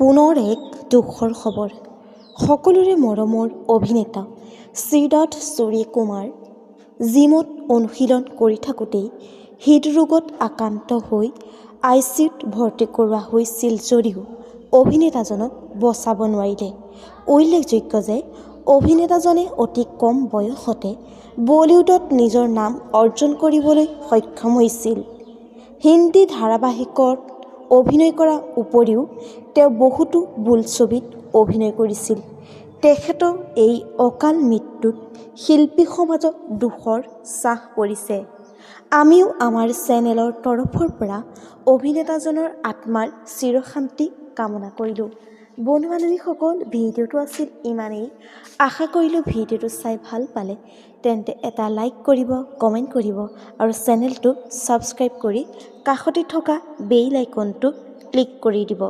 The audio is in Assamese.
পুনৰ এক দুখৰ খবৰ। সকলোৰে মৰমৰ অভিনেতা সিদ্ধাৰ্থ সূৰ্যকুমাৰ জিমত অনুশীলন কৰি থাকোঁতেই হৃদৰোগত আক্ৰান্ত হৈ ICUত ভৰ্তি কৰোৱা হৈছিল যদিও অভিনেতাজনক বচাব নোৱাৰিলে। উল্লেখযোগ্য যে অভিনেতাজনে অতি কম বয়সতে বলিউডত নিজৰ নাম অৰ্জন কৰিবলৈ সক্ষম হৈছিল। হিন্দী ধাৰাবাহিকত অভিনয় কৰাৰ উপৰিও তেওঁ বহুতো বোলছবিত অভিনয় কৰিছিল। তেখেতৰ এই অকাল মৃত্যুত শিল্পী সমাজত দুখৰ ছাঁ পৰিছে। আমিও আমাৰ চেনেলৰ তৰফৰ পৰা অভিনেতাজনৰ আত্মাৰ চিৰশান্তি কামনা কৰিলোঁ। বন্ধু-বান্ধৱীসকল, ভিডিঅ'টো আছিল ইমানেই। আশা কৰিলোঁ ভিডিঅ'টো চাই ভাল পালে তেন্তে এটা লাইক কৰিব, কমেণ্ট কৰিব আৰু চেনেলটো ছাবস্ক্ৰাইব কৰি কাষতে থকা বেল আইকনটো ক্লিক কৰি দিব।